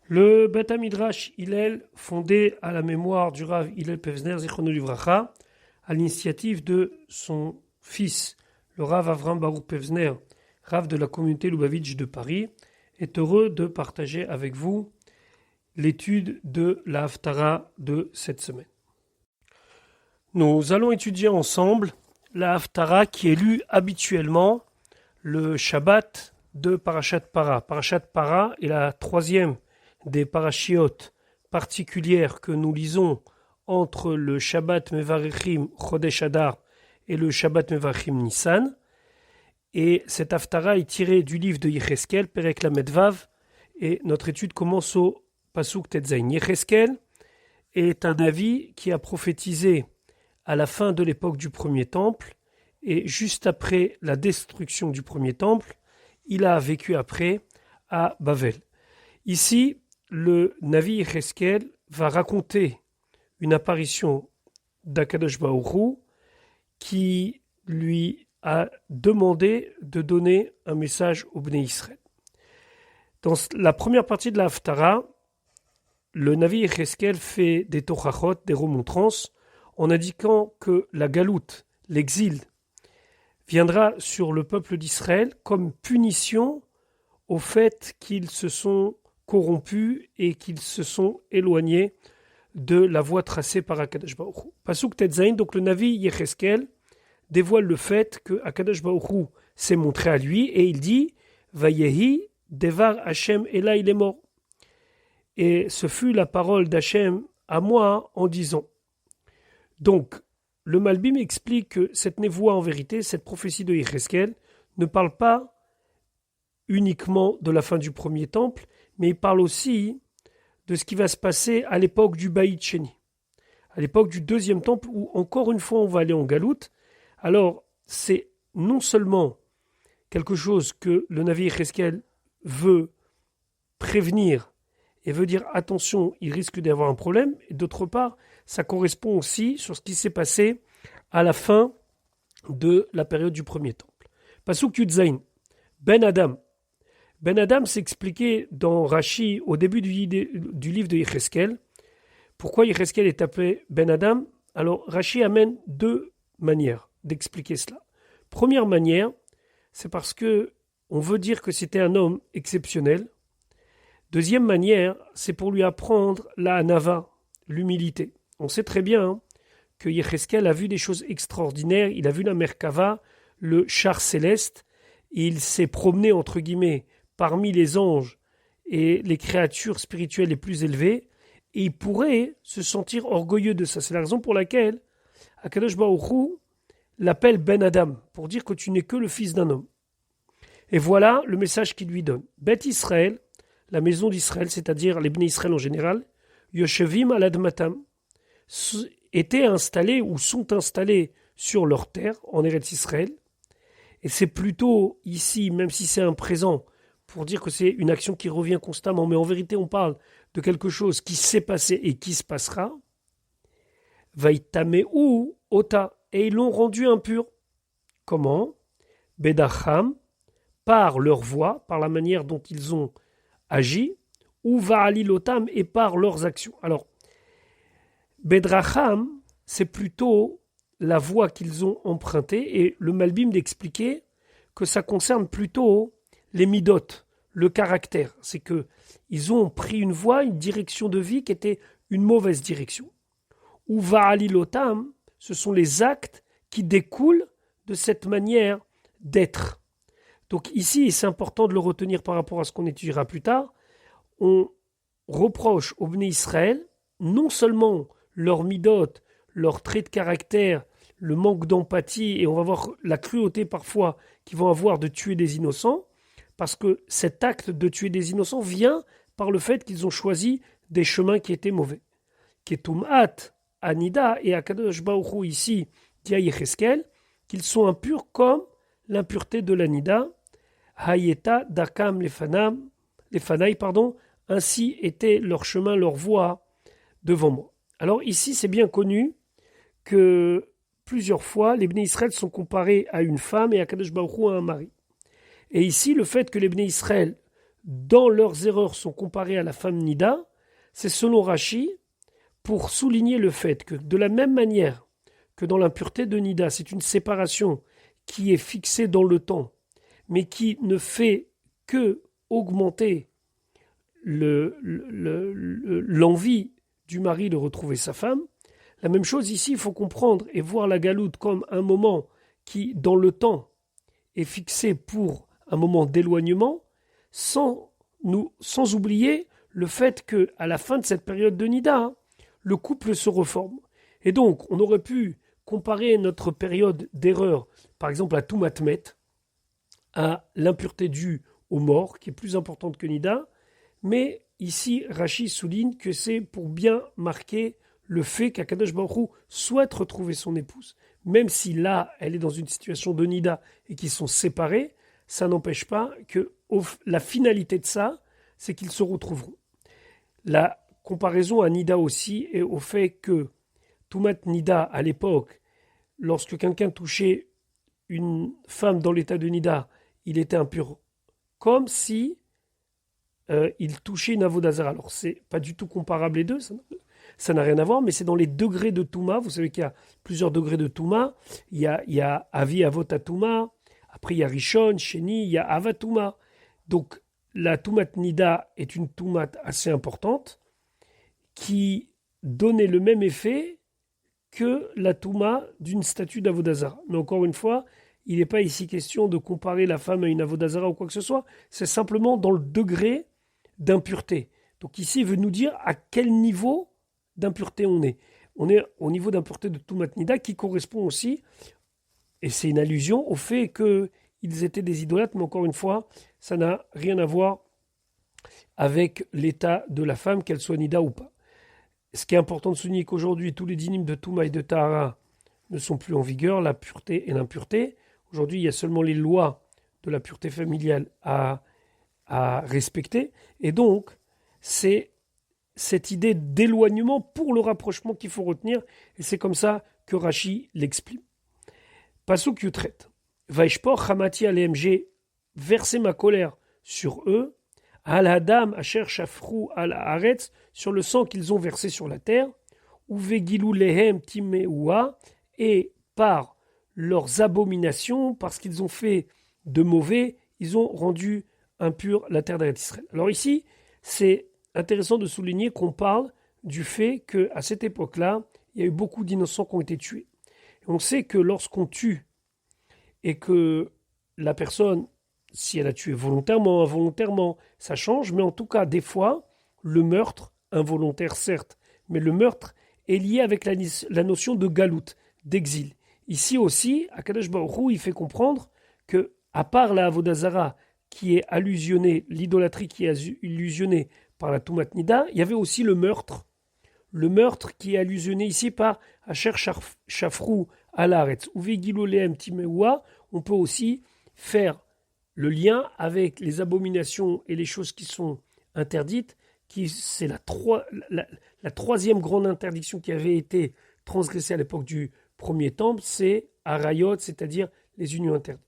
Le Beth Midrash Hillel, fondé à la mémoire du Rav Hillel Pevzner, Zichrono Livracha, à l'initiative de son fils, le Rav Avram Baruch Pevzner, Rav de la communauté Lubavitch de Paris, est heureux de partager avec vous l'étude de la Haftara de cette semaine. Nous allons étudier ensemble la Haftara qui est lue habituellement le Shabbat de Parashat Para. Parashat Para est la troisième des parachiotes particulières que nous lisons entre le Shabbat Mevarechim Chodesh Adar et le Shabbat Mevarechim Nissan. Et cette Haftara est tirée du livre de Yecheskel, Perek Lamed Vav, et notre étude commence au Pasuk Tetzain. Yecheskel est un Navi qui a prophétisé à la fin de l'époque du premier temple, et juste après la destruction du premier temple, il a vécu après à Bavel. Ici, le Navi Yecheskel va raconter une apparition d'Akadosh Baruch Hu qui lui a demandé de donner un message au Bnei Israël. Dans la première partie de la Haftara, le Navi Yecheskel fait des tochachot, des remontrances, en indiquant que la galoute, l'exil, viendra sur le peuple d'Israël comme punition au fait qu'ils se sont corrompus et qu'ils se sont éloignés de la voie tracée par Akadosh Baruch Hu. Pasuk Tetzain, donc le Navi Yecheskel dévoile le fait que Akadosh Baruch Hu s'est montré à lui et il dit Vayehi devar Hashem Elai lemor. Et ce fut la parole d'Hachem à moi en disant. Donc, le Malbim explique que cette névoie en vérité, cette prophétie de Yecheskel, ne parle pas uniquement de la fin du premier temple, mais il parle aussi de ce qui va se passer à l'époque du Baït Sheni, à l'époque du deuxième temple, où encore une fois on va aller en galoute. Alors, c'est non seulement quelque chose que le Navi Yecheskel veut prévenir et veut dire attention, il risque d'y avoir un problème, et d'autre part, ça correspond aussi sur ce qui s'est passé à la fin de la période du premier temple. Pasuk Yudzain, Ben Adam. Ben Adam s'est expliqué dans Rashi au début du livre de Yecheskel. Pourquoi Yecheskel est appelé Ben Adam? Alors Rashi amène deux manières d'expliquer cela. Première manière, c'est parce que on veut dire que c'était un homme exceptionnel. Deuxième manière, c'est pour lui apprendre la hanava, l'humilité. On sait très bien que Yecheskel a vu des choses extraordinaires. Il a vu la Merkava, le char céleste. Il s'est promené, entre guillemets, parmi les anges et les créatures spirituelles les plus élevées. Et il pourrait se sentir orgueilleux de ça. C'est la raison pour laquelle Akadosh Baruch Hu l'appelle Ben Adam, pour dire que tu n'es que le fils d'un homme. Et voilà le message qu'il lui donne. Beth Israël, la maison d'Israël, c'est-à-dire les Bnei Israël en général, Yoshevim al Admatam, étaient installés ou sont installés sur leur terre, en Eretz Israël. Et c'est plutôt ici, même si c'est un présent, pour dire que c'est une action qui revient constamment, mais en vérité on parle de quelque chose qui s'est passé et qui se passera. Vaïtameu ota, et ils l'ont rendu impur. Comment? Bedacham, par leur voix, par la manière dont ils ont agi, ou va'alilotam, et par leurs actions. Alors, Bedracham, c'est plutôt la voie qu'ils ont empruntée, et le Malbim d'expliquer que ça concerne plutôt les midot, le caractère. C'est que ils ont pris une voie, une direction de vie qui était une mauvaise direction. Ou va'alilotam, ce sont les actes qui découlent de cette manière d'être. Donc ici, c'est important de le retenir par rapport à ce qu'on étudiera plus tard, on reproche au Bnei Israël non seulement leur midot, leur trait de caractère, le manque d'empathie, et on va voir la cruauté parfois qu'ils vont avoir de tuer des innocents, parce que cet acte de tuer des innocents vient par le fait qu'ils ont choisi des chemins qui étaient mauvais. Ketumat, Anida et Akadosh Baruch Hu ici, dit à Yecheskel, qu'ils sont impurs comme l'impureté de l'Anida, Hayeta Dakam Lefanai, ainsi était leur chemin, leur voie devant moi. Alors ici, c'est bien connu que plusieurs fois, les Bnei Israël sont comparés à une femme et à Kadosh Baruch Hu à un mari. Et ici, le fait que les Bnei Israël dans leurs erreurs sont comparés à la femme Nida, c'est selon Rashi, pour souligner le fait que de la même manière que dans l'impureté de Nida, c'est une séparation qui est fixée dans le temps, mais qui ne fait que augmenter l'envie du mari de retrouver sa femme. La même chose ici, il faut comprendre et voir la galoute comme un moment qui, dans le temps, est fixé pour un moment d'éloignement, sans oublier le fait qu'à la fin de cette période de Nida, le couple se reforme. Et donc, on aurait pu comparer notre période d'erreur, par exemple à Toumatmet, à l'impureté due aux morts, qui est plus importante que Nida, mais ici, Rashi souligne que c'est pour bien marquer le fait qu'Akadosh Baruch Hu souhaite retrouver son épouse. Même si là, elle est dans une situation de Nida et qu'ils sont séparés, ça n'empêche pas que la finalité de ça, c'est qu'ils se retrouveront. La comparaison à Nida aussi est au fait que Toumat Nida, à l'époque, lorsque quelqu'un touchait une femme dans l'état de Nida, il était impur, comme si il touchait une avodazara. Alors, c'est pas du tout comparable les deux, ça n'a rien à voir, mais c'est dans les degrés de Touma. Vous savez qu'il y a plusieurs degrés de Touma. Il y a Avi Avot Touma, après il y a Rishon, Sheni, il y a Avatouma. Donc, la Toumat Nida est une Toumat assez importante qui donnait le même effet que la Touma d'une statue d'Avodazara. Mais encore une fois, il n'est pas ici question de comparer la femme à une Avodazara ou quoi que ce soit. C'est simplement dans le degré d'impureté. Donc ici, il veut nous dire à quel niveau d'impureté on est. On est au niveau d'impureté de Toumat Nida qui correspond aussi, et c'est une allusion au fait qu'ils étaient des idolâtres, mais encore une fois, ça n'a rien à voir avec l'état de la femme, qu'elle soit Nida ou pas. Ce qui est important de souligner qu'aujourd'hui, tous les dynimes de Touma et de Tahara ne sont plus en vigueur, la pureté et l'impureté. Aujourd'hui, il y a seulement les lois de la pureté familiale à respecter. Et donc, c'est cette idée d'éloignement pour le rapprochement qu'il faut retenir. Et c'est comme ça que Rashi l'explique. Pasuk Yutret. Vaishpor Hamati Aleem, j'ai versé ma colère sur eux. Al Hadam Asher Shafru al Haaretz, sur le sang qu'ils ont versé sur la terre. Uvegilou Lehem Timeoua, et par leurs abominations, parce qu'ils ont fait de mauvais, ils ont rendu impure la terre d'Israël. Alors ici, c'est intéressant de souligner qu'on parle du fait qu'à cette époque-là, il y a eu beaucoup d'innocents qui ont été tués. Et on sait que lorsqu'on tue et que la personne, si elle a tué volontairement, involontairement, ça change, mais en tout cas, des fois, le meurtre, involontaire certes, mais le meurtre est lié avec la notion de galoute, d'exil. Ici aussi, Akadosh Baruch Hu, il fait comprendre que, à part la Avodazara, qui est allusionnée, l'idolâtrie qui est illusionnée par la Toumat Nida, il y avait aussi le meurtre qui est allusionné ici par Asher Shafru Alaretz, ou Vegiloleem Timeoua. On peut aussi faire le lien avec les abominations et les choses qui sont interdites, qui c'est la troisième grande interdiction qui avait été transgressée à l'époque du premier temple, c'est Arayot, c'est-à-dire les unions interdites.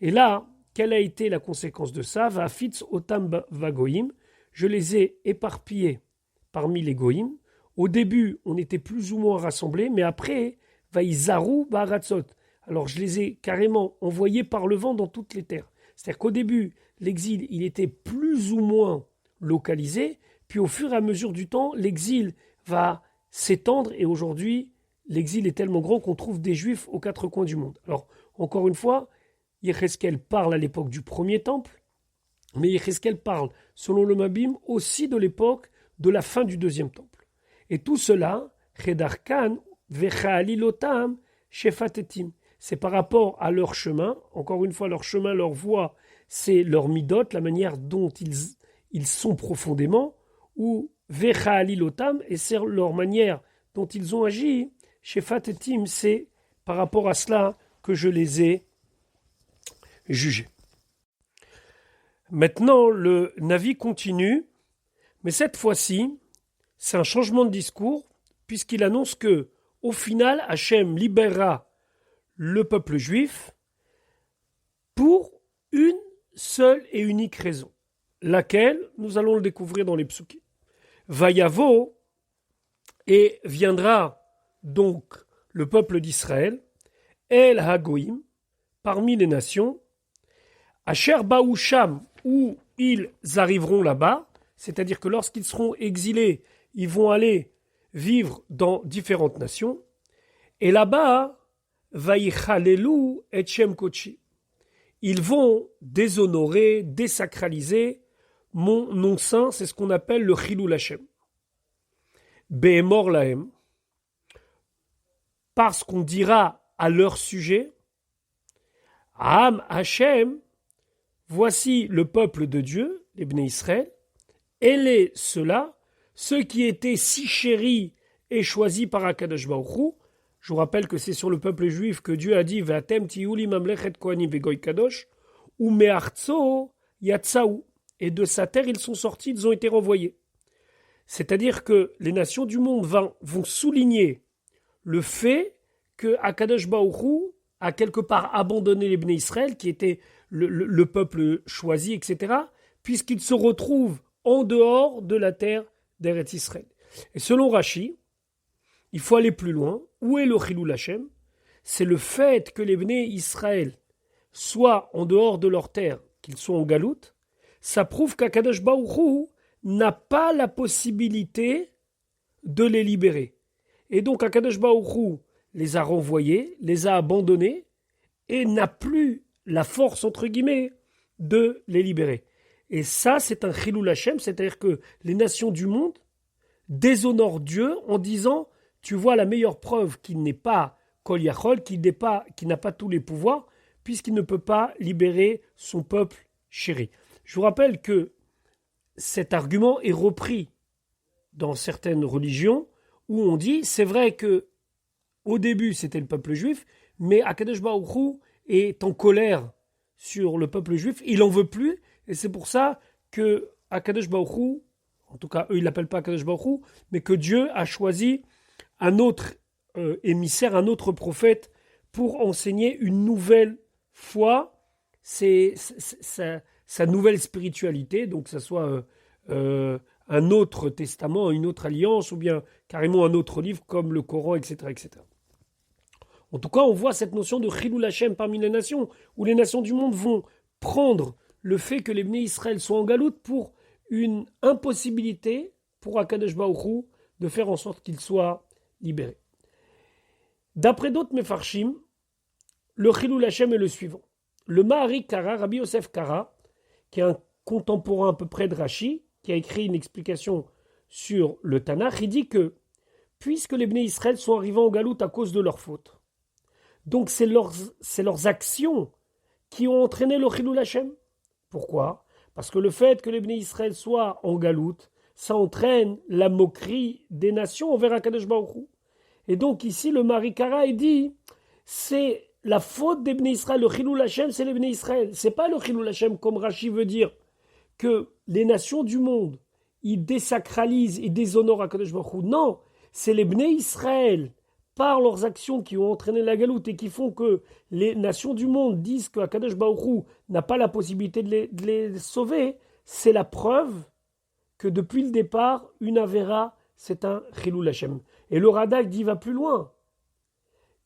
Et là, quelle a été la conséquence de ça? Va fitz otam vagoïm, je les ai éparpillés parmi les goïm. Au début, on était plus ou moins rassemblés, mais après, va izaru baratzot. Alors, je les ai carrément envoyés par le vent dans toutes les terres. C'est-à-dire qu'au début, l'exil, il était plus ou moins localisé, puis au fur et à mesure du temps, l'exil va s'étendre, et aujourd'hui, l'exil est tellement grand qu'on trouve des juifs aux quatre coins du monde. Alors, encore une fois, Yecheskel parle à l'époque du premier temple, mais Yecheskel parle, selon le Mabim, aussi de l'époque de la fin du deuxième temple. Et tout cela, Chedarkan, Vechalilotam, Shefatetim, c'est par rapport à leur chemin, encore une fois, leur chemin, leur voie, c'est leur midot, la manière dont ils sont profondément, ou Vechalilotam, et c'est leur manière dont ils ont agi, Shefatetim, c'est par rapport à cela que je les ai jugés. Maintenant, le Navi continue, mais cette fois-ci, c'est un changement de discours, puisqu'il annonce que, au final, Hachem libérera le peuple juif pour une seule et unique raison. laquelle nous allons le découvrir dans les psukim. Vayavo, et viendra donc le peuple d'Israël, El Hagoïm, parmi les nations, Asher Baoucham, où ils arriveront là-bas, c'est-à-dire que lorsqu'ils seront exilés, ils vont aller vivre dans différentes nations, et là-bas, Vaïchalelu et Shem Kochi. Ils vont déshonorer, désacraliser mon nom saint, c'est ce qu'on appelle le Chilul Hashem. Behemor Lahem, parce qu'on dira à leur sujet, Am Hashem, voici le peuple de Dieu, les Bnei Israël, et les ceux-là, ceux qui étaient si chéris et choisis par Akadosh Baruch Hu. Je vous rappelle que c'est sur le peuple juif que Dieu a dit Ve'atem tiyuli mamlechet kohanim vegoy kadosh ou me'artso yatsaou, et de sa terre ils sont sortis, ils ont été renvoyés. C'est-à-dire que les nations du monde vont souligner le fait que Akadosh Baruch Hu a quelque part abandonné les Bnei Israël, qui étaient le peuple choisi, etc., puisqu'ils se retrouvent en dehors de la terre d'Eretz Israël. Et selon Rashi, il faut aller plus loin. Où est le Chilul Hashem? C'est le fait que les Bnei Israël soient en dehors de leur terre, qu'ils soient en galoute. Ça prouve qu'Akadosh Baruch Hu n'a pas la possibilité de les libérer. Et donc Akadosh Baruch Hu les a renvoyés, les a abandonnés, et n'a plus la force, entre guillemets, de les libérer. Et ça, c'est un Chilul Hashem, c'est-à-dire que les nations du monde déshonorent Dieu en disant, tu vois la meilleure preuve qu'il n'est pas Kol Yachol, qu'il n'a pas tous les pouvoirs, puisqu'il ne peut pas libérer son peuple chéri. Je vous rappelle que cet argument est repris dans certaines religions où on dit, c'est vrai que au début c'était le peuple juif, mais Akadosh Baruch Hu est en colère sur le peuple juif, il n'en veut plus, et c'est pour ça que Akadosh Baruch Hu, en tout cas eux ils l'appellent pas Akadosh Baruch Hu, mais que Dieu a choisi un autre émissaire, un autre prophète pour enseigner une nouvelle foi, c'est sa nouvelle spiritualité, donc que ce soit un autre testament, une autre alliance, ou bien carrément un autre livre comme le Coran, etc., etc. En tout cas, on voit cette notion de Chilul Hashem parmi les nations, où les nations du monde vont prendre le fait que les Bnei Israël soient en galoute pour une impossibilité pour Akadosh Baruch Hu de faire en sorte qu'ils soient libérés. D'après d'autres Mefarshim, le Chilul Hashem est le suivant. Le Mahari Kara, Rabbi Yosef Kara, qui est un contemporain à peu près de Rashi, qui a écrit une explication sur le Tanakh, il dit que puisque les Bnei Israël sont arrivés en galoute à cause de leurs fautes, donc c'est leurs actions qui ont entraîné le Chilul Hashem. Pourquoi? Parce que le fait que les Bnei Israël soient en galoute, ça entraîne la moquerie des nations envers Akadosh Baruch Hu. Et donc ici, le Marikara, il dit, c'est la faute des Bnei Israël, le Chilul Hashem, c'est les Bnei Israël. C'est pas le Chilul Hashem, comme Rashi veut dire, que les nations du monde, ils désacralisent et déshonorent Akadosh Baruch Hu. Non, c'est les Bnei Israël, par leurs actions qui ont entraîné la galoute et qui font que les nations du monde disent que Akadosh Baruch Hu n'a pas la possibilité de les sauver. C'est la preuve que depuis le départ, une Avera, c'est un Chilul Hashem. Et le Radak dit, va plus loin,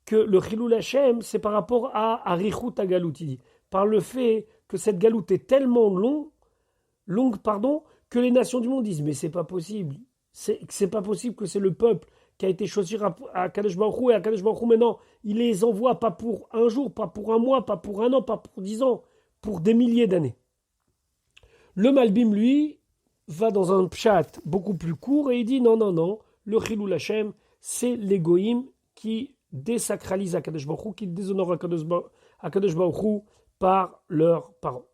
que le Chilul Hashem, c'est par rapport à Arichut HaGalut, il dit, par le fait que cette galoute est tellement longue, que les nations du monde disent, mais c'est pas possible, c'est pas possible que c'est le peuple qui a été choisi à Kadosh Baruch Hu, et à Kadosh Baruch Hu maintenant, il les envoie pas pour un jour, pas pour un mois, pas pour un an, pas pour 10 ans, pour des milliers d'années. Le Malbim, lui, va dans un pshat beaucoup plus court et il dit non, le Chilul Hashem, c'est les goïm qui désacralisent Akadosh Baruch Hu, qui déshonorent Akadosh Baruch Hu par leurs parents.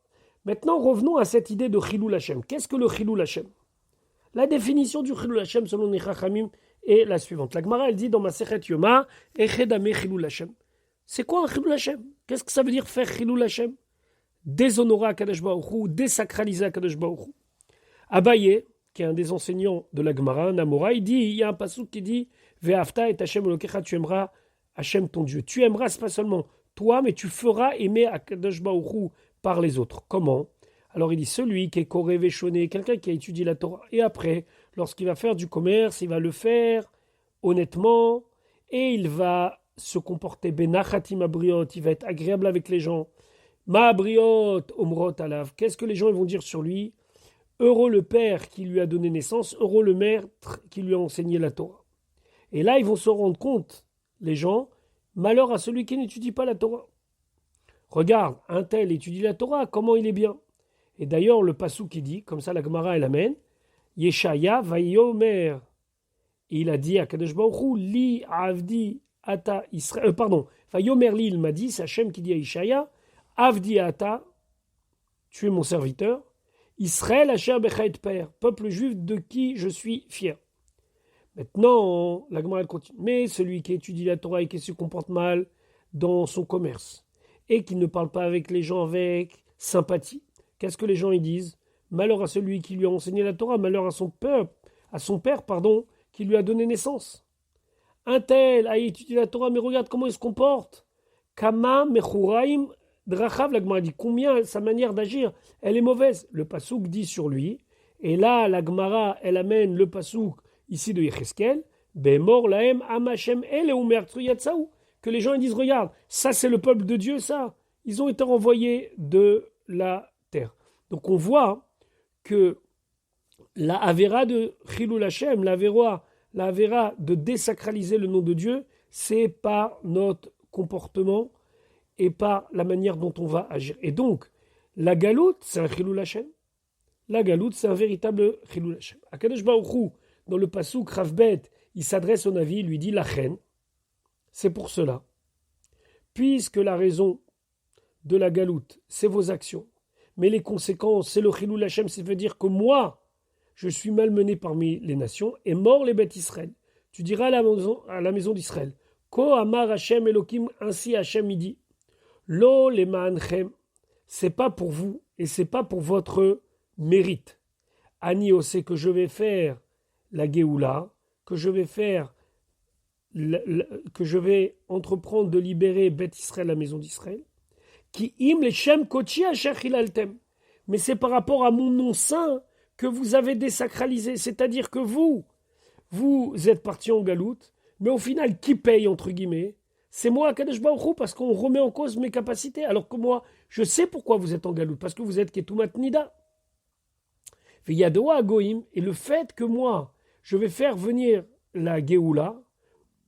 Maintenant, revenons à cette idée de Chilul Hashem. Qu'est-ce que le Chilul Hashem? La définition du Chilul Hashem selon les Chachamim est la suivante. La Gemara, elle dit dans Masechet Yoma, Echedame Chilul Hashem. C'est quoi un Chilul Hashem? Qu'est-ce que ça veut dire faire Chilul Hashem? Déshonorer Akadosh Baruch Hu, désacraliser Akadosh Baruch Hu. Abaye, qui est un des enseignants de la Gemara, Namora, il y a un pasuk qui dit Ve'afta et Hashem Elokecha, tu aimeras Hashem ton Dieu. Tu aimeras, c'est pas seulement toi, mais tu feras aimer Akadosh Baruch Hu par les autres. Comment? Alors il dit, celui qui est Koré Véchoné, quelqu'un qui a étudié la Torah, et après, lorsqu'il va faire du commerce, il va le faire honnêtement, et il va se comporter benachatim abriot, il va être agréable avec les gens. Ma abriot omrot alav, qu'est-ce que les gens vont dire sur lui? Heureux le père qui lui a donné naissance, heureux le maître qui lui a enseigné la Torah. Et là, ils vont se rendre compte, les gens, malheur à celui qui n'étudie pas la Torah. Regarde, un tel étudie la Torah, comment il est bien. Et d'ailleurs, le passou qui dit, comme ça la Gemara elle amène, Yeshaya vayomer. Et il a dit à Kadosh Baruch Hu, li avdi ata Israël. Vayomer li, il m'a dit, c'est Hachem qui dit à Yeshaya, avdi ata, tu es mon serviteur, Israël Asher Bechaet Père, peuple juif de qui je suis fier. Maintenant, la Gemara elle continue. Mais celui qui étudie la Torah et qui se comporte mal dans son commerce et qui ne parle pas avec les gens avec sympathie, qu'est-ce que les gens y disent? Malheur à celui qui lui a enseigné la Torah, malheur à son père, qui lui a donné naissance. Un tel a étudié la Torah, mais regarde comment il se comporte. Kama mechuraim drachav, la Gemara dit combien sa manière d'agir, elle est mauvaise. Le pasouk dit sur lui, et là la Gemara elle amène le pasouk ici de Yecheskel, Bemor laem amachem ele umertru yatsaou, que les gens ils disent regarde, ça c'est le peuple de Dieu, ça. Ils ont été renvoyés de la terre. Donc on voit que la Avera de Chilul Hashem, la Avera de désacraliser le nom de Dieu, c'est par notre comportement et par la manière dont on va agir. Et donc, la galoute, c'est un Chilul Hashem. La galoute, c'est un véritable Chilul Hashem. Akadosh Baruch Hu, dans le passouk Ravbet, il s'adresse au Navi, il lui dit la reine. C'est pour cela. Puisque la raison de la galoute, c'est vos actions. Mais les conséquences, c'est le Chilul Hashem, ça veut dire que moi, je suis malmené parmi les nations, et mort les bêtes Israël. Tu diras à la maison d'Israël, Ko Amar Hashem Elokim, ainsi Hashem il dit, Lo le ma'anchem, c'est pas pour vous, et c'est pas pour votre mérite. Ani osé que je vais faire la Géoula, que je vais entreprendre de libérer Beth Israël, la maison d'Israël, qui im les shem kochi asher chilaltem. Mais c'est par rapport à mon nom saint que vous avez désacralisé, c'est-à-dire que vous êtes partis en galoute, mais au final, qui paye, entre guillemets? C'est moi, Kadosh Baruch Hu, parce qu'on remet en cause mes capacités, alors que moi, je sais pourquoi vous êtes en galoute, parce que vous êtes Ketumat Nida. Veyadoa Goïm, et le fait que moi, je vais faire venir la Géoula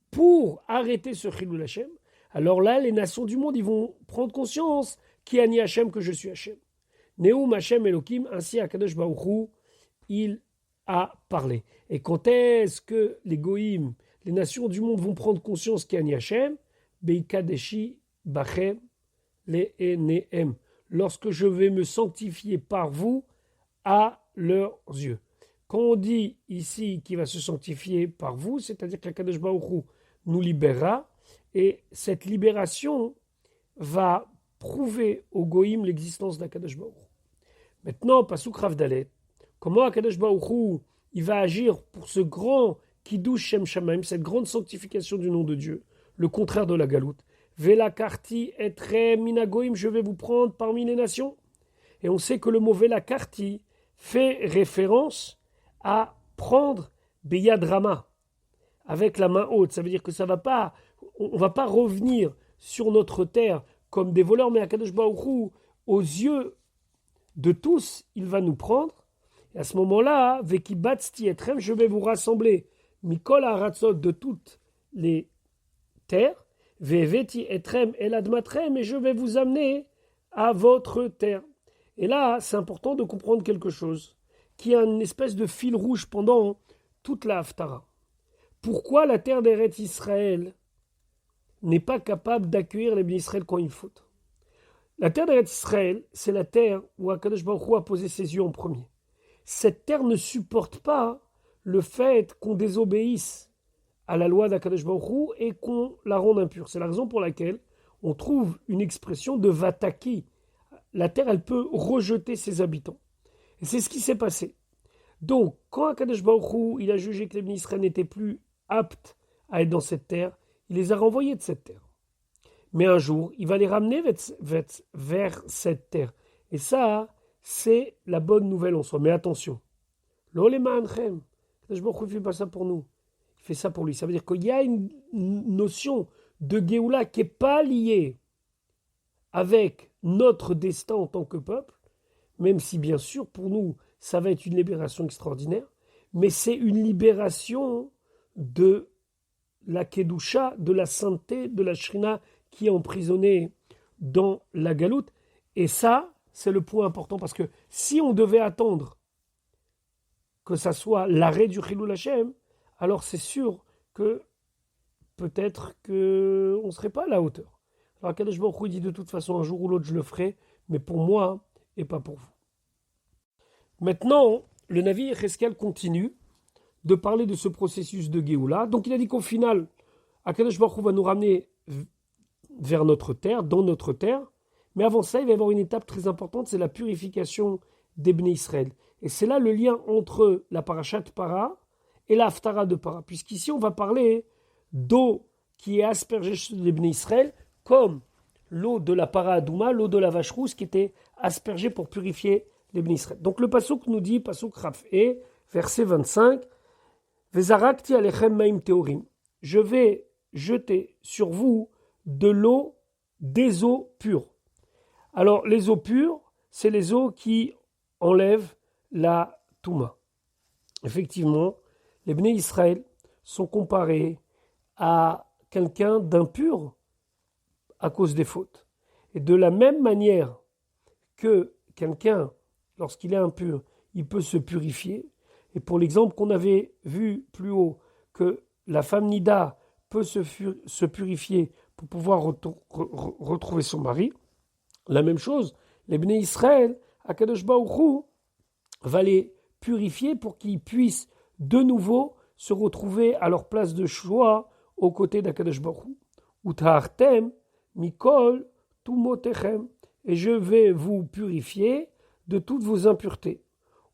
pour arrêter ce Chilul Hashem, alors là, les nations du monde, ils vont prendre conscience qui a ni Hashem, que je suis Hashem. Neum Hashem Elokim, ainsi à Kadosh Baruch Hu, il a parlé. Et quand est-ce que les Goïm, les nations du monde vont prendre conscience qui a ni Hashem? Beikadeshi Bachem Le'enehem. Lorsque je vais me sanctifier par vous à leurs yeux. Quand on dit ici qu'il va se sanctifier par vous, c'est-à-dire qu'Akadosh Baruch Hu nous libérera, et cette libération va prouver aux Goïm l'existence d'Akadosh Baruch Hu. Maintenant, Pasuk Rav Dalet, comment Akadosh Baruch Hu il va agir pour ce grand Kiddush Shem Shamaim, cette grande sanctification du nom de Dieu, le contraire de la galoute. Vela karti etre minagoim, je vais vous prendre parmi les nations. Et on sait que le mot Vela karti fait référence à prendre Beyad Rama, avec la main haute. Ça veut dire que on va pas revenir sur notre terre comme des voleurs, mais Akadosh Baruch Hu, aux yeux de tous, il va nous prendre. Et à ce moment-là, Veki Batsti Etrem, je vais vous rassembler Mikol Haratzot de toutes les terres, Veveti Etrem Eladmatrem, et je vais vous amener à votre terre. Et là, c'est important de comprendre quelque chose, qui a une espèce de fil rouge pendant toute la Haftara. Pourquoi la terre d'Eretz Israël n'est pas capable d'accueillir les bénis Israël quand il faut? La terre d'Eretz Israël, c'est la terre où Akadosh Baruch Hu a posé ses yeux en premier. Cette terre ne supporte pas le fait qu'on désobéisse à la loi d'Akadosh Baruch Hu et qu'on la rende impure. C'est la raison pour laquelle on trouve une expression de vataki. La terre, elle peut rejeter ses habitants. Et c'est ce qui s'est passé. Donc, quand Akadosh Baruch Hu, il a jugé que les bénis Israël n'étaient plus aptes à être dans cette terre, il les a renvoyés de cette terre. Mais un jour, il va les ramener vers cette terre. Et ça, c'est la bonne nouvelle en soi. Mais attention, l'olema anchem, je ne fais pas ça pour nous. Il fait ça pour lui. Ça veut dire qu'il y a une notion de Géoula qui n'est pas liée avec notre destin en tant que peuple, même si bien sûr pour nous ça va être une libération extraordinaire, mais c'est une libération de la Kedusha, de la sainteté, de la Shrina qui est emprisonnée dans la galoute. Et ça, c'est le point important, parce que si on devait attendre que ça soit l'arrêt du Chilul Hashem, alors c'est sûr que peut-être qu'on ne serait pas à la hauteur. Alors Kadosh Baruch Hu dit de toute façon un jour ou l'autre je le ferai, mais pour moi et pas pour vous. Maintenant, le Navi Yecheskel continue de parler de ce processus de Géoula. Donc il a dit qu'au final, Akadosh Baruch Hu va nous ramener vers notre terre, dans notre terre. Mais avant ça, il va y avoir une étape très importante, c'est la purification des Bnei Israël. Et c'est là le lien entre la parashat Para et la Haftara de Para. Puisqu'ici, on va parler d'eau qui est aspergée sur les Bnei Israël, comme l'eau de la Para Adouma, l'eau de la vache rousse qui était aspergée pour purifier les Bnei Israël. Donc le pasuk nous dit, pasuk Raf E, verset 25, Vezarakti alechem maim teorim. Je vais jeter sur vous de l'eau, des eaux pures. Alors les eaux pures, c'est les eaux qui enlèvent la Touma. Effectivement, les Bnei Israël sont comparés à quelqu'un d'impur à cause des fautes. Et de la même manière que quelqu'un, lorsqu'il est impur, il peut se purifier. Et pour l'exemple qu'on avait vu plus haut, que la femme Nida peut se purifier pour pouvoir retrouver son mari, la même chose, les Bnei Israël, Akadosh Baruch Hu va les purifier pour qu'ils puissent de nouveau se retrouver à leur place de choix aux côtés d'Akadosh Baruch Hu. Utahartem mikol tumotechem, et je vais vous purifier de toutes vos impuretés.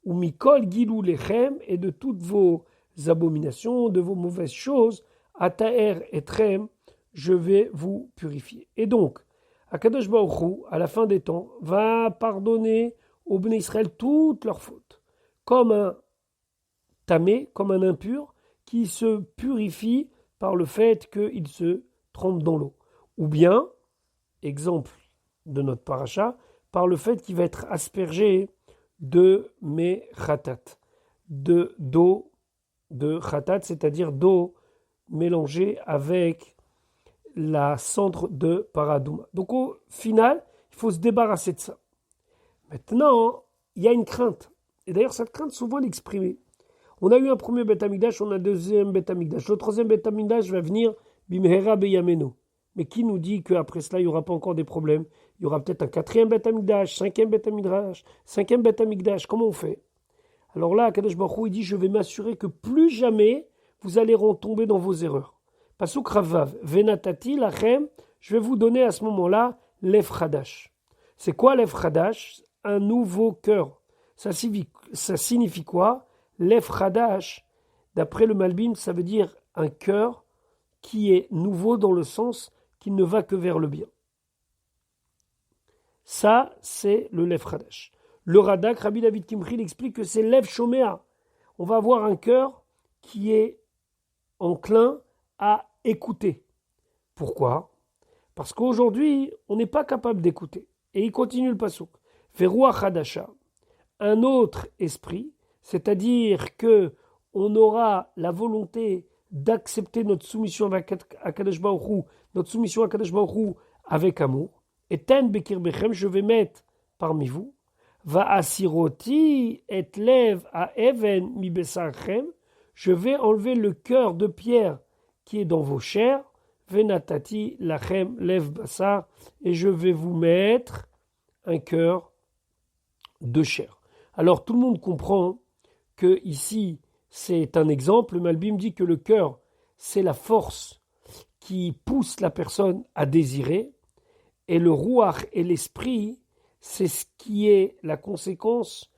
Ou mikol gilou lechem, et de toutes vos abominations, de vos mauvaises choses, ataer etrem, je vais vous purifier. Et donc, Akadosh Baruch Hu, à la fin des temps, va pardonner aux Bnei Israël toutes leurs fautes, comme un tamé, comme un impur, qui se purifie par le fait qu'il se trempe dans l'eau. Ou bien, exemple de notre paracha, par le fait qu'il va être aspergé de mes khatat, d'eau de khatat, c'est-à-dire d'eau mélangée avec la cendre de Paradouma. Donc au final, il faut se débarrasser de ça. Maintenant, il y a une crainte. Et d'ailleurs, cette crainte, souvent l'exprimer. On a eu un premier Beth Amikdash, on a un deuxième Beth Amikdash. Le troisième Beth Amikdash va venir Bimhera Beyameno. Mais qui nous dit qu'après cela, il n'y aura pas encore des problèmes? Il y aura peut-être un quatrième Beth Amikdash, cinquième Beth Amikdash, cinquième Beth Amikdash. Comment on fait? Alors là, Kadosh Baruch Hu, il dit, je vais m'assurer que plus jamais vous allez retomber dans vos erreurs. Pasuk Ravav, Venatati lachem, je vais vous donner à ce moment-là l'Ev Chadash. C'est quoi l'Ev Chadash? Un nouveau cœur. Ça signifie quoi? L'Ev Chadash, d'après le Malbim, ça veut dire un cœur qui est nouveau dans le sens qu'il ne va que vers le bien. Ça, c'est le Lev Chadash. Le Radak, Rabbi David Kimchil, explique que c'est Lev Shomea. On va avoir un cœur qui est enclin à écouter. Pourquoi? Parce qu'aujourd'hui, on n'est pas capable d'écouter. Et il continue le pasuk. Veruach Hadasha, un autre esprit, c'est-à-dire que on aura la volonté d'accepter notre soumission à Kadosh Baruch Hu, notre soumission à Kadosh Baruch Hu avec amour. Et ten bekir bechem, je vais mettre parmi vous, va asiroti et lev à even mi besarchem, je vais enlever le cœur de pierre qui est dans vos chairs, venatati lachem lev basar, et je vais vous mettre un cœur de chair. Alors tout le monde comprend que ici c'est un exemple. Le Malbim dit que le cœur c'est la force qui pousse la personne à désirer, et le ruach et l'esprit c'est ce qui est la conséquence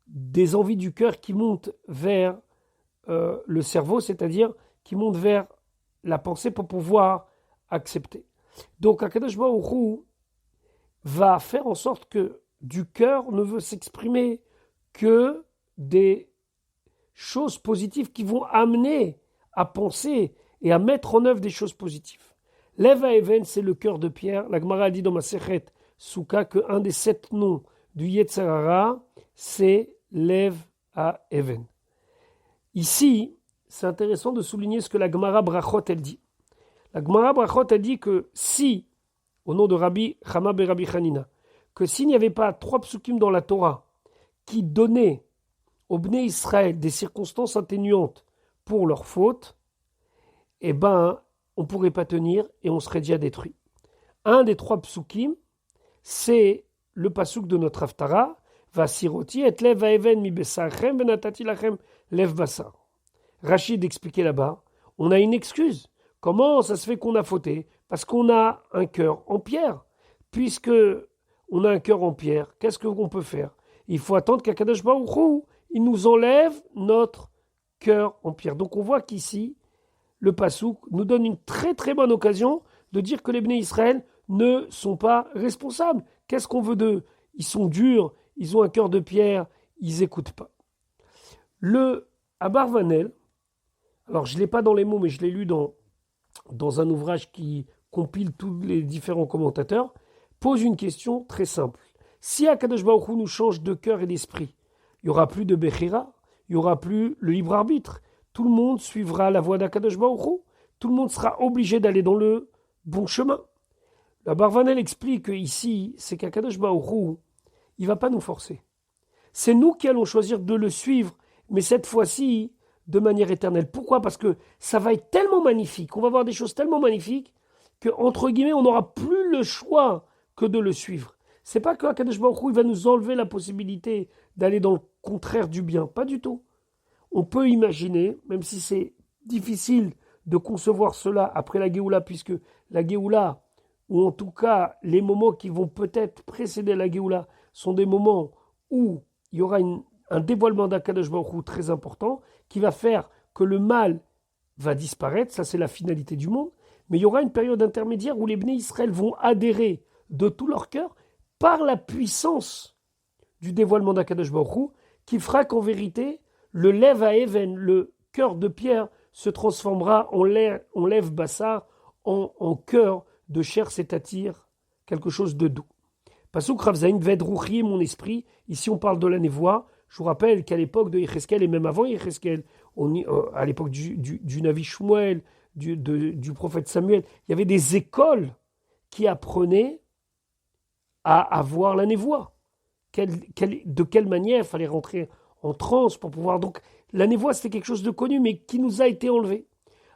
des envies du cœur qui montent vers le cerveau, c'est-à-dire qui montent vers la pensée pour pouvoir accepter. Donc Akadosh Baruch Hu va faire en sorte que du cœur ne veut s'exprimer que des choses positives qui vont amener à penser et à mettre en œuvre des choses positives. Lev HaEven, c'est le cœur de pierre. La Gemara a dit dans Masechet Souka qu'un des 7 noms du Yetzer Hara, c'est Lev HaEven. Ici, c'est intéressant de souligner ce que la Gemara Brachot, elle dit. La Gemara Brachot, elle dit que si, au nom de Rabbi Chama ben Rabbi Hanina, que s'il n'y avait pas 3 psukim dans la Torah qui donnaient aux Bnei Israël des circonstances atténuantes pour leurs fautes, eh ben, on ne pourrait pas tenir et on serait déjà détruit. Un des 3 psukim, c'est le pasuk de notre Haftara, Vasiroti et lev haeven mi besarchem venatati lachem lev basar. Rachid expliquait là-bas, on a une excuse. Comment ça se fait qu'on a fauté? Parce qu'on a un cœur en pierre. Puisque on a un cœur en pierre, qu'est-ce qu'on peut faire? Il faut attendre qu'Akadosh Baruch Hu, il nous enlève notre cœur en pierre. Donc on voit qu'ici, le Passouk nous donne une très très bonne occasion de dire que les Bnei Israël ne sont pas responsables. Qu'est-ce qu'on veut d'eux? Ils sont durs, ils ont un cœur de pierre, ils n'écoutent pas. Le Abarvanel, alors je ne l'ai pas dans les mots, mais je l'ai lu dans un ouvrage qui compile tous les différents commentateurs, pose une question très simple. Si Akadosh Baruch Hu nous change de cœur et d'esprit, il n'y aura plus de Bechira, il n'y aura plus le libre arbitre. Tout le monde suivra la voie d'Akadosh Baruch Hu. Tout le monde sera obligé d'aller dans le bon chemin. La Barvanel explique que ici, c'est qu'Akadosh Baruch Hu, il ne va pas nous forcer. C'est nous qui allons choisir de le suivre, mais cette fois-ci, de manière éternelle. Pourquoi? Parce que ça va être tellement magnifique, on va voir des choses tellement magnifiques, que, entre guillemets, on n'aura plus le choix que de le suivre. C'est pas que Akadosh Baruch Hu, il va nous enlever la possibilité d'aller dans le contraire du bien. Pas du tout. On peut imaginer, même si c'est difficile de concevoir cela après la Géoula, puisque la Géoula, ou en tout cas les moments qui vont peut-être précéder la Géoula, sont des moments où il y aura un dévoilement d'Akadosh Baruch Hu très important, qui va faire que le mal va disparaître, ça c'est la finalité du monde, mais il y aura une période intermédiaire où les Bnei Israël vont adhérer de tout leur cœur par la puissance du dévoilement d'Akadosh Baruch Hu, qui fera qu'en vérité, le Lev HaEven, le cœur de pierre, se transformera en Lev Bassar, en cœur de chair, c'est-à-dire quelque chose de doux. Pasuk Rav Zayin Ved Ruchi, mon esprit, ici on parle de la névoie. Je vous rappelle qu'à l'époque de Yecheskel, et même avant Yecheskel, à l'époque du Navi Shmuel, du prophète Samuel, il y avait des écoles qui apprenaient à avoir la névoie. De quelle manière il fallait rentrer en transe pour pouvoir... Donc, la névoie, c'était quelque chose de connu, mais qui nous a été enlevé.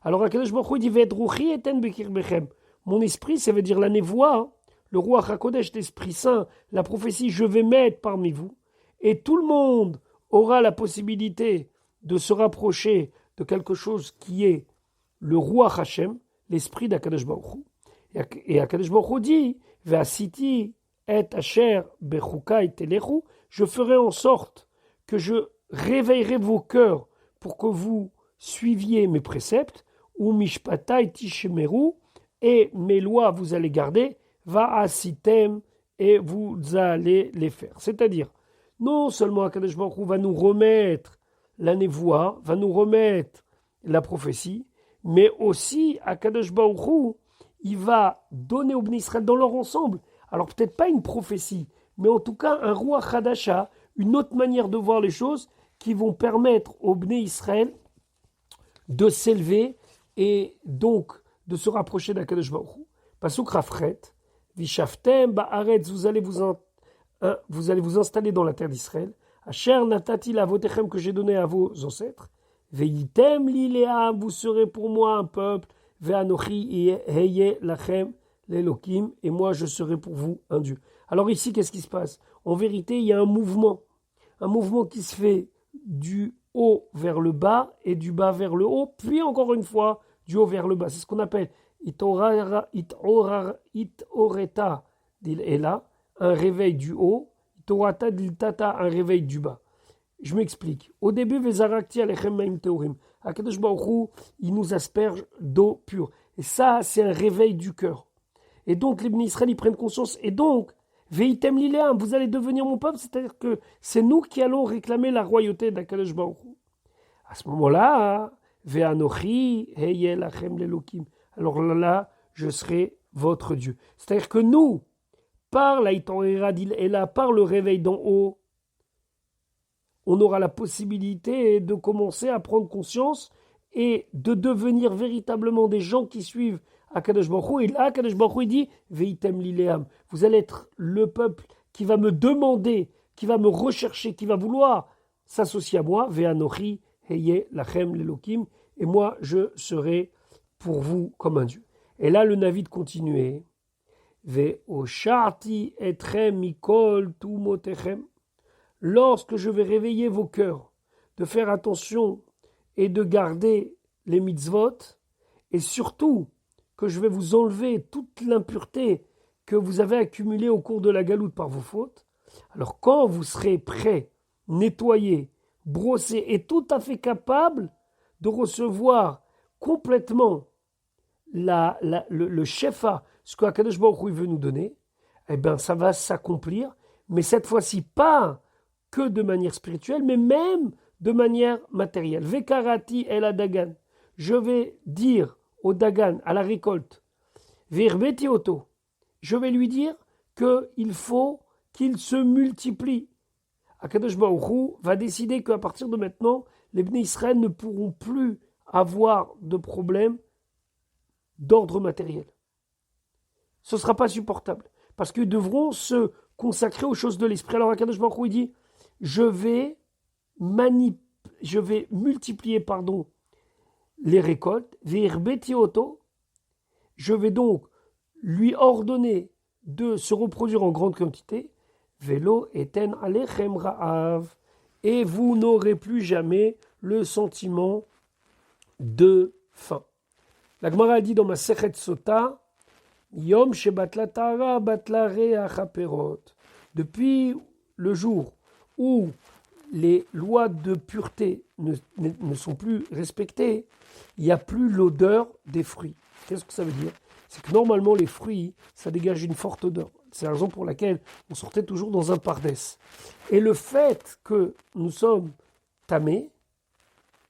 Alors, Akadosh Baruch Hu dit, Ved Ruchi eten bekirbechem. Mon esprit, ça veut dire la névoie, le roi HaKodesh, l'Esprit Saint, la prophétie, je vais mettre parmi vous. Et tout le monde aura la possibilité de se rapprocher de quelque chose qui est le roi Hashem, l'esprit d'Akadosh Baruch Hu. Et Akadosh Baruch Hu dit, Ve'asiti et asher bechukai telechu, je ferai en sorte que je réveillerai vos cœurs pour que vous suiviez mes préceptes, ou mishpatai tishemeru, et mes lois vous allez garder, va'asitem, et vous allez les faire. C'est-à-dire, non seulement Akadosh Baruch Hu va nous remettre la névoie, va nous remettre la prophétie, mais aussi Akadosh Baruch Hu, il va donner aux Bnei Israël dans leur ensemble, alors peut-être pas une prophétie, mais en tout cas un roi Hadasha, une autre manière de voir les choses qui vont permettre aux Bnei Israël de s'élever et donc de se rapprocher d'Akadosh Baruch Hu. Pasuk Rafret, Vishaftem ba'aretz, vous allez vous installer dans la terre d'Israël. Asher natati lavotechem, que j'ai donné à vos ancêtres. Veitem li le'am, vous serez pour moi un peuple. Ve'anochi heye lachem l'Elokim, et moi je serai pour vous un Dieu. Alors ici, qu'est-ce qui se passe? En vérité, il y a un mouvement qui se fait du haut vers le bas et du bas vers le haut, puis encore une fois du haut vers le bas. C'est ce qu'on appelle Itoreta d'Ila, un réveil du haut, Itorata d'Iltata, un réveil du bas. Je m'explique. Au début, Vezarakti alechem maim teorim. Akadosh Baruch Hu, il nous asperge d'eau pure. Et ça, c'est un réveil du cœur. Et donc, les Bnei Israël, ils prennent conscience. Et donc, Veitem liléam, vous allez devenir mon peuple, c'est-à-dire que c'est nous qui allons réclamer la royauté d'Akadosh Baruch Hu. À ce moment-là, Ve'anochi heye lachem lelokim. Alors là, je serai votre Dieu. C'est-à-dire que nous, par l'Aïtorera d'Il Ela, par le réveil d'en haut, on aura la possibilité de commencer à prendre conscience et de devenir véritablement des gens qui suivent Akadosh Baruch Hu. Et là, Akadosh Baruch Hu dit Veitem liléam. Vous allez être le peuple qui va me demander, qui va me rechercher, qui va vouloir s'associer à moi. Ve'anochi heye lachem lelokim. Et moi, je serai pour vous comme un Dieu. Et là, le Navid continuait. Ve'osharti etrem mikol tumotechem. Lorsque je vais réveiller vos cœurs, de faire attention et de garder les mitzvot, et surtout que je vais vous enlever toute l'impureté que vous avez accumulée au cours de la galoute par vos fautes, alors quand vous serez prêts, nettoyés, brossés et tout à fait capables de recevoir complètement le shefa, ce que Akadosh Baruch Hu veut nous donner, eh bien ça va s'accomplir, mais cette fois-ci pas que de manière spirituelle, mais même de manière matérielle. Vekarati el adagan. Je vais dire au dagan, à la récolte, Verbeti oto. Je vais lui dire qu'il faut qu'il se multiplie. Akadosh Baruch Hu va décider qu'à partir de maintenant, les Bnei Israël ne pourront plus avoir de problème d'ordre matériel. Ce ne sera pas supportable, parce qu'ils devront se consacrer aux choses de l'esprit. Alors Akadosh Baruch Hu dit, je vais multiplier les récoltes, je vais donc lui ordonner de se reproduire en grande quantité, Velo eten alechem ra'av, et vous n'aurez plus jamais le sentiment de faim. La Gemara dit dans ma Sechet Sota, Yom shebatla tara batla reach haperot. Depuis le jour où les lois de pureté ne sont plus respectées, il n'y a plus l'odeur des fruits. Qu'est-ce que ça veut dire? C'est que normalement les fruits, ça dégage une forte odeur. C'est la raison pour laquelle on sortait toujours dans un pardès. Et le fait que nous sommes tamés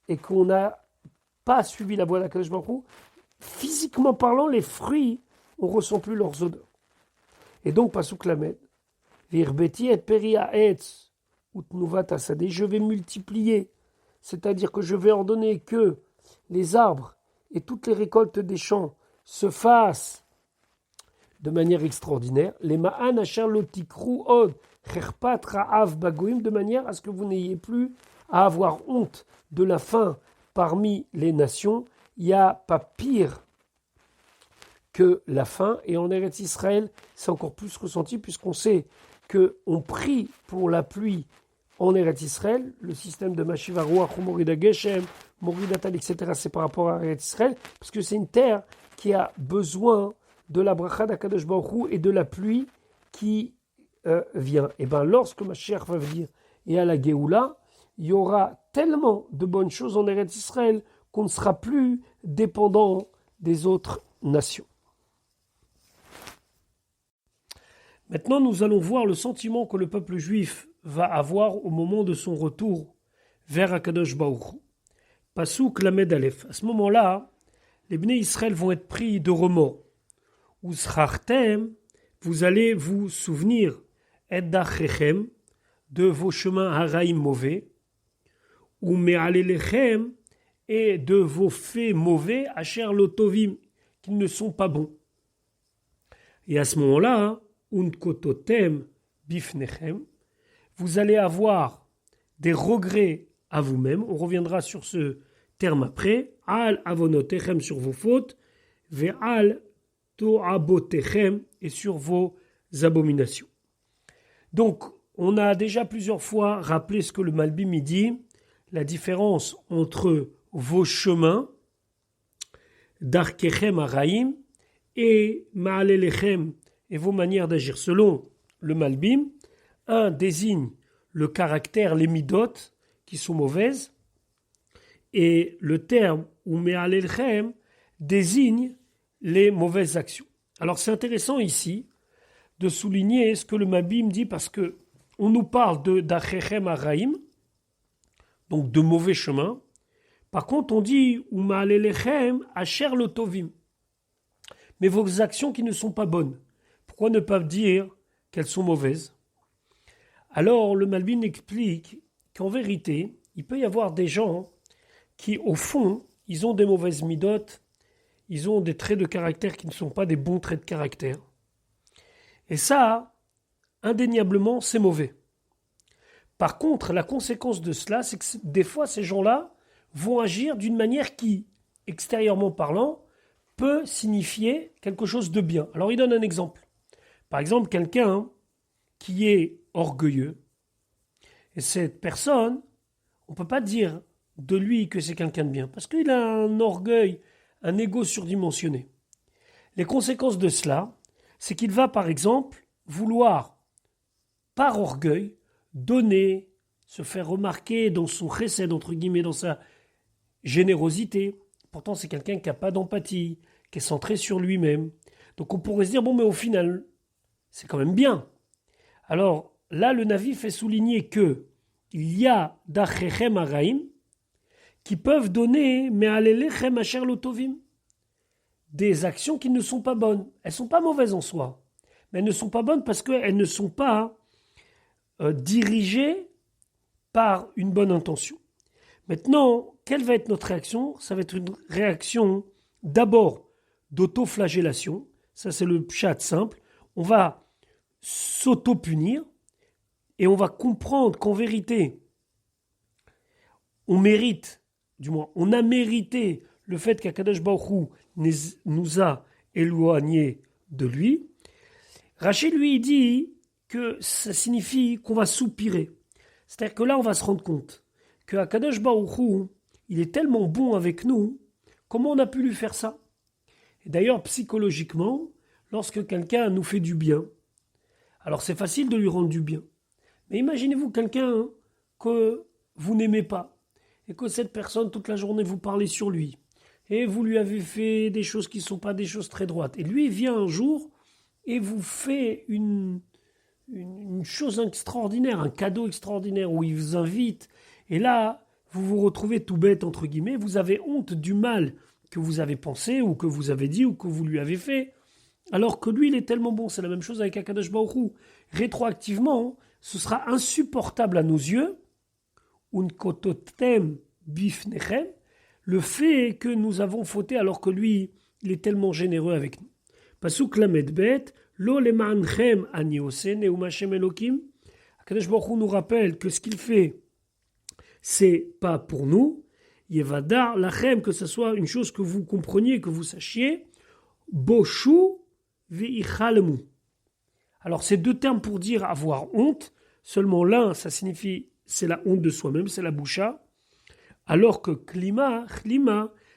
et qu'on n'a pas suivi la voie d'Akadosh Baruch Hu, physiquement parlant, les fruits, on ne ressent plus leurs odeurs. Et donc, Pasuk Lamed, Virbeti et peria etz, je vais multiplier, c'est-à-dire que je vais ordonner que les arbres et toutes les récoltes des champs se fassent de manière extraordinaire, les ma'an asher lo tikru od cherpat ra'av bagoim, de manière à ce que vous n'ayez plus à avoir honte de la faim parmi les nations. Il n'y a pas pire que la faim, et en Eretz Israël, c'est encore plus ressenti, puisqu'on sait qu'on prie pour la pluie en Eretz Israël, le système de Mashiva Ruach, Morida Geshem, Morida Tal, etc., c'est par rapport à Eretz Israël, parce que c'est une terre qui a besoin de la bracha d'Akadosh Baruch Hu et de la pluie qui vient. Et bien, lorsque Mashiach va venir et à la Géoula, il y aura tellement de bonnes choses en Eretz Israël qu'on ne sera plus dépendant des autres nations. Maintenant, nous allons voir le sentiment que le peuple juif va avoir au moment de son retour vers Akadosh Baruch Hu. Pasuk Lamed Aleph. À ce moment-là, les Bnei Israël vont être pris de remords. Uschartem, vous allez vous souvenir, Eddachechem, de vos chemins haraïm mauvais, ou me'alelechem, et de vos faits mauvais, asher lotovim, qui ne sont pas bons. Et à ce moment-là, Untkototem bifnechem, vous allez avoir des regrets à vous-même. On reviendra sur ce terme après. Al avonotechem, sur vos fautes, ve'al to'abotechem, et sur vos abominations. Donc, on a déjà plusieurs fois rappelé ce que le Malbim dit, la différence entre vos chemins, darkechem araim, et ma'alelechem, et vos manières d'agir. Selon le Malbim, un désigne le caractère, les midot, qui sont mauvaises, et le terme ou me'alelechem désigne les mauvaises actions. Alors c'est intéressant ici de souligner ce que le Mabim dit parce que on nous parle d'Achechem Araim, donc de mauvais chemin. Par contre, on dit Uma'alelechem Asher Lotovim. Mais vos actions qui ne sont pas bonnes, pourquoi ne pas dire qu'elles sont mauvaises? Alors, le Malbim explique qu'en vérité, il peut y avoir des gens qui, au fond, ils ont des mauvaises midotes, ils ont des traits de caractère qui ne sont pas des bons traits de caractère. Et ça, indéniablement, c'est mauvais. Par contre, la conséquence de cela, c'est que des fois, ces gens-là vont agir d'une manière qui, extérieurement parlant, peut signifier quelque chose de bien. Alors, il donne un exemple. Par exemple, quelqu'un qui est orgueilleux, et cette personne, on ne peut pas dire de lui que c'est quelqu'un de bien, parce qu'il a un orgueil, un ego surdimensionné. Les conséquences de cela, c'est qu'il va, par exemple, vouloir, par orgueil, donner, se faire remarquer dans son chesed, entre guillemets, dans sa générosité. Pourtant, c'est quelqu'un qui n'a pas d'empathie, qui est centré sur lui-même. Donc on pourrait se dire, bon, mais au final, c'est quand même bien. Alors, là, le Navi fait souligner que il y a d'achechem araim qui peuvent donner me'alelechem asher lotovim, des actions qui ne sont pas bonnes. Elles ne sont pas mauvaises en soi, mais elles ne sont pas bonnes parce qu'elles ne sont pas dirigées par une bonne intention. Maintenant, quelle va être notre réaction? Ça va être une réaction d'abord d'autoflagellation. Ça, c'est le pshat simple. On va s'auto-punir et on va comprendre qu'en vérité, on mérite, du moins, on a mérité le fait qu'Akadosh Baruch Hu nous a éloignés de lui. Rachid lui dit que ça signifie qu'on va soupirer. C'est-à-dire que là, on va se rendre compte que Akadosh Baruch Hu, il est tellement bon avec nous, comment on a pu lui faire ça? Et d'ailleurs, psychologiquement, lorsque quelqu'un nous fait du bien, alors c'est facile de lui rendre du bien. Mais imaginez-vous quelqu'un que vous n'aimez pas, et que cette personne, toute la journée, vous parlez sur lui, et vous lui avez fait des choses qui ne sont pas des choses très droites. Et lui vient un jour et vous fait une chose extraordinaire, un cadeau extraordinaire, où il vous invite. Et là, vous vous retrouvez tout bête, entre guillemets, vous avez honte du mal que vous avez pensé, ou que vous avez dit, ou que vous lui avez fait, alors que lui, il est tellement bon. C'est la même chose avec Akadosh Baruch Hu. Rétroactivement, ce sera insupportable à nos yeux, unkototem bifnechem, le fait que nous avons fauté alors que lui, il est tellement généreux avec nous. Pasuk lamed bet, lo lema'anchem ani osen eum Hashem Elokim. Akadosh Baruch Hu nous rappelle que ce qu'il fait, c'est pas pour nous. Yevadar lachem, que ce soit une chose que vous compreniez, que vous sachiez. Boshu ve'ichalemu. Alors, c'est deux termes pour dire avoir honte. Seulement l'un, ça signifie, c'est la honte de soi-même, c'est la boucha. Alors que klima,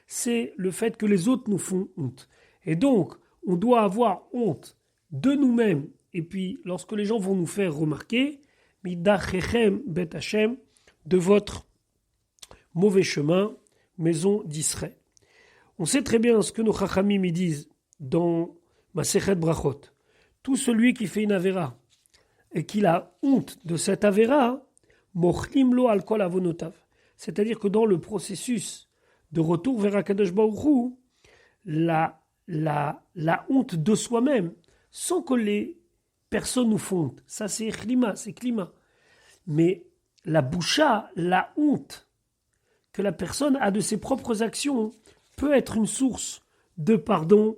c'est le fait que les autres nous font honte. Et donc, on doit avoir honte de nous-mêmes. Et puis, lorsque les gens vont nous faire remarquer, midachechem bet Hashem, de votre mauvais chemin, maison d'Israël. On sait très bien ce que nos chachamim disent dans Masechet Brachot. Tout celui qui fait une avéra et qu'il a honte de cette avéra, mochlim lo al kol avonotav. C'est-à-dire que dans le processus de retour vers Akadosh Baruch Hu, la honte de soi-même, sans que les personnes nous font honte, ça c'est climat. Mais la boucha, la honte que la personne a de ses propres actions, peut être une source de pardon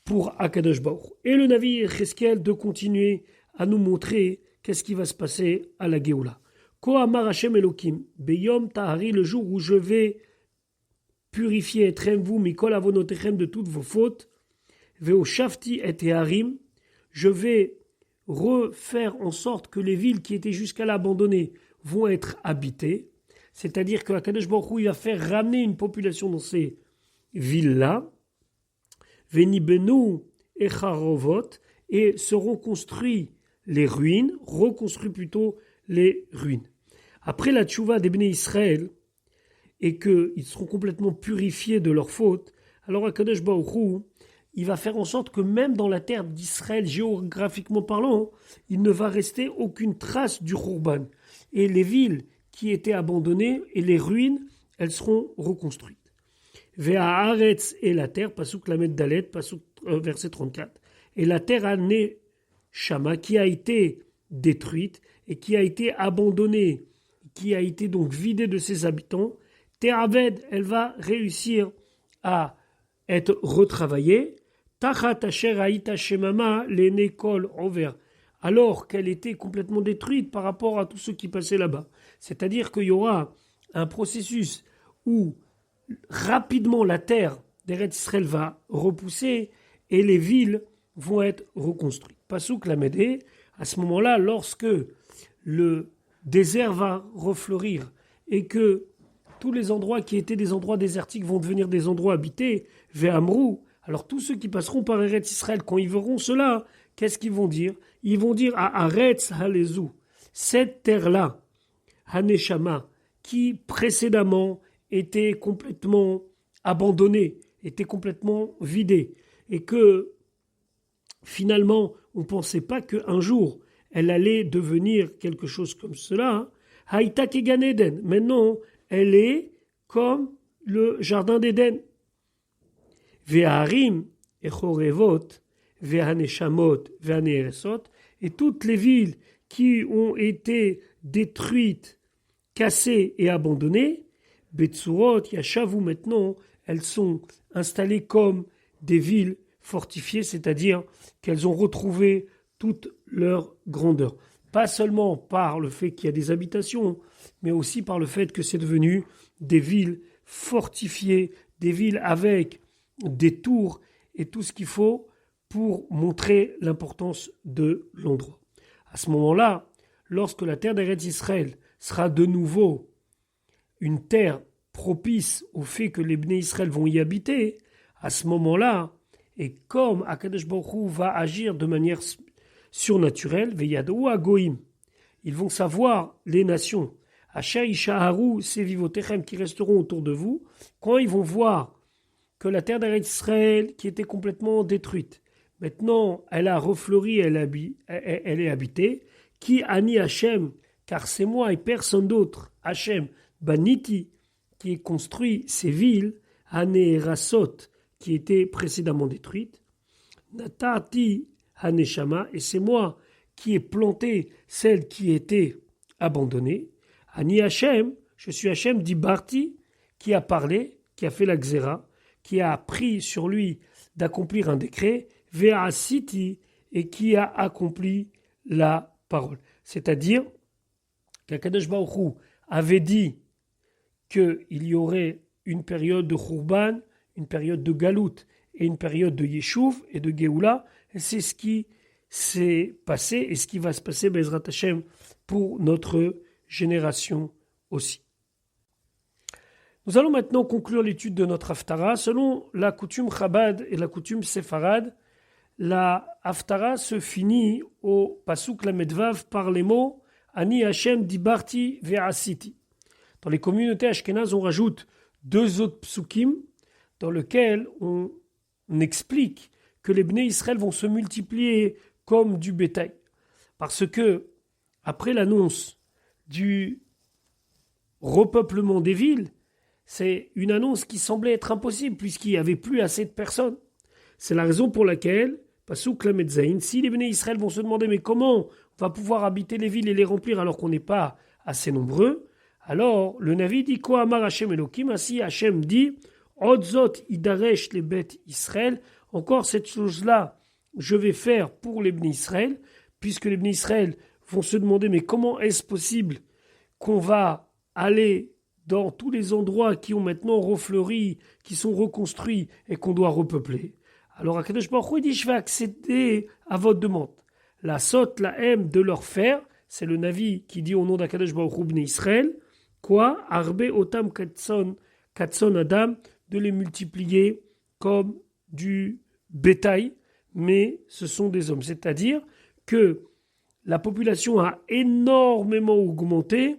pour Akadosh Baruch Hu. Et le Navi Cheskel de continuer à nous montrer qu'est-ce qui va se passer à la Géoula. Ko amar Hashem Elokim, beyom tahari, le jour où je vais purifier etrem vous mikol avonotechem de toutes vos fautes, veo shafti et teharim, je vais refaire en sorte que les villes qui étaient jusqu'à là abandonnées vont être habitées. C'est-à-dire que Akadosh Baruch Hu, il va faire ramener une population dans ces villes-là. Venibenu echarovot, et seront construits les ruines, reconstruits plutôt les ruines. Après la tchouva des Bnei Israël, et qu'ils seront complètement purifiés de leurs fautes, alors Akadosh Baruch Hu, il va faire en sorte que même dans la terre d'Israël, géographiquement parlant, il ne va rester aucune trace du Khurban. Et les villes qui étaient abandonnées et les ruines, elles seront reconstruites. Ve'haaretz et la terre, pasuk lamed dalet, pasuk verset 34. Et la terre a né Shama, qui a été détruite et qui a été abandonnée, qui a été donc vidée de ses habitants. Te'aved, elle va réussir à être retravaillée. Tachat asher haïta shemama l'ene kol over. Alors qu'elle était complètement détruite par rapport à tous ceux qui passaient là-bas. C'est-à-dire qu'il y aura un processus où rapidement la terre d'Eretz Israël va repousser et les villes vont être reconstruites. Pasuk Lamédé, à ce moment-là, lorsque le désert va refleurir et que tous les endroits qui étaient des endroits désertiques vont devenir des endroits habités, Ve'amrou, alors tous ceux qui passeront par Eretz Israël, quand ils verront cela, qu'est-ce qu'ils vont dire? Ils vont dire à Aretz Halezou, cette terre-là, Haneshama, qui précédemment était complètement abandonnée, était complètement vidée, et que finalement, on ne pensait pas qu'un jour, elle allait devenir quelque chose comme cela. Haïta Kegan Eden. Maintenant, elle est comme le jardin d'Éden. Ve'harim, echorevot, ve'haneshamot, ve'haneresot, et toutes les villes qui ont été détruites, cassées et abandonnées, Betsurot, Yashavu, maintenant, elles sont installées comme des villes fortifiées, c'est-à-dire qu'elles ont retrouvé toute leur grandeur. Pas seulement par le fait qu'il y a des habitations, mais aussi par le fait que c'est devenu des villes fortifiées, des villes avec des tours et tout ce qu'il faut pour montrer l'importance de l'endroit. À ce moment-là, lorsque la terre d'Eretz Israël sera de nouveau une terre propice au fait que les Bnei Israël vont y habiter, à ce moment-là, et comme Akadosh Baruch Hu va agir de manière surnaturelle, Veyadou Agoim, ils vont savoir, les nations, Asha Ishaharu, Sevivotechem, qui resteront autour de vous, quand ils vont voir que la terre d'Eretz Israël, qui était complètement détruite, maintenant elle a refleuri, elle est habitée, qui Ani Hachem, car c'est moi et personne d'autre, Hachem, Baniti, qui ait construit ces villes, Hane Rasot, qui étaient précédemment détruites, Natati Haneshama, et c'est moi qui ai planté celles qui étaient abandonnées. Ani Hachem, je suis Hachem, dit Barti, qui a parlé, qui a fait la Xéra, qui a pris sur lui d'accomplir un décret, Vea Siti, et qui a accompli la parole. C'est-à-dire qu'Akadosh Baruch Hu avait dit qu'il y aurait une période de Khurban, une période de Galout et une période de Yeshuv et de Géoula. Et c'est ce qui s'est passé et ce qui va se passer, Bezrat Hashem, pour notre génération aussi. Nous allons maintenant conclure l'étude de notre Haftara. Selon la coutume Chabad et la coutume Séfarade, la Haftara se finit au Pasuk Lamedvav par les mots Ani Hashem Dibarti Ve'asiti. Dans les communautés ashkénazes, on rajoute 2 autres psukim dans lesquels on explique que les Bnei Israël vont se multiplier comme du bétail. Parce que, après l'annonce du repeuplement des villes, c'est une annonce qui semblait être impossible puisqu'il n'y avait plus assez de personnes. C'est la raison pour laquelle, Pasuk Lamed Zayin, si les Bnei Israël vont se demander mais comment on va pouvoir habiter les villes et les remplir alors qu'on n'est pas assez nombreux, alors le Navi dit quoi Amar Hashem Elokim, ainsi Hashem dit Odzot idaresh les bêtes Israël, encore cette chose-là je vais faire pour les Bnei Israël, puisque les Bnei Israël vont se demander mais comment est-ce possible qu'on va aller dans tous les endroits qui ont maintenant refleuri, qui sont reconstruits et qu'on doit repeupler. Alors Akadosh Baruch Hu dit je vais accéder à votre demande. La sot, la haine de leur faire, c'est le Navi qui dit au nom d'Akadosh Baruch Hu Bnei Israël, quoi Arbe otam katson adam, de les multiplier comme du bétail, mais ce sont des hommes. C'est-à-dire que la population a énormément augmenté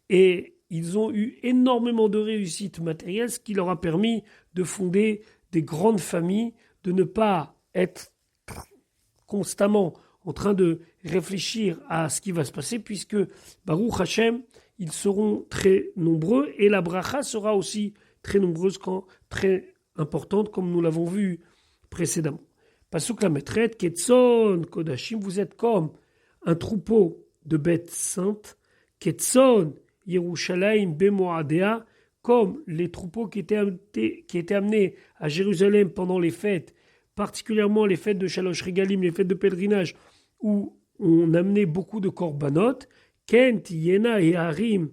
et ils ont eu énormément de réussite matérielle, ce qui leur a permis de fonder des grandes familles de ne pas être constamment en train de réfléchir à ce qui va se passer, puisque Baruch Hashem, ils seront très nombreux et la bracha sera aussi très nombreuse, très importante, comme nous l'avons vu précédemment. Pasuk la Metret, Ketson Kodashim, vous êtes comme un troupeau de bêtes saintes, Ketson Yerushalayim Bemoadea, comme les troupeaux qui étaient amenés à Jérusalem pendant les fêtes, particulièrement les fêtes de Shalosh Regalim, les fêtes de pèlerinage, où on amenait beaucoup de korbanot, Kent, Yena et Harim,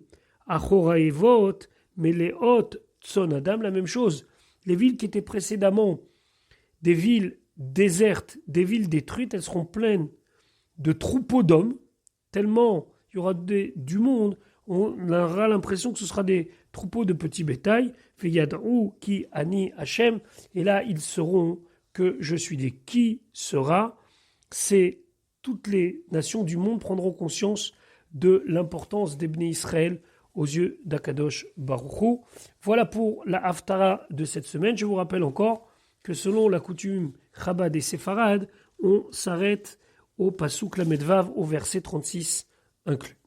Achoraevot, Meleot, Tson Adam, la même chose. Les villes qui étaient précédemment des villes désertes, des villes détruites, elles seront pleines de troupeaux d'hommes, tellement il y aura du monde, on aura l'impression que ce sera des troupeaux de petits bétail, Feyadou ki ani Hachem, et là ils sauront que je suis des qui sera, c'est toutes les nations du monde prendront conscience de l'importance des Bnei Israël aux yeux d'Akadosh Baruch Hu. Voilà pour la Haftara de cette semaine. Je vous rappelle encore que selon la coutume Chabad et Séfarade, on s'arrête au Pasuk Lamed Vav au verset 36 inclus.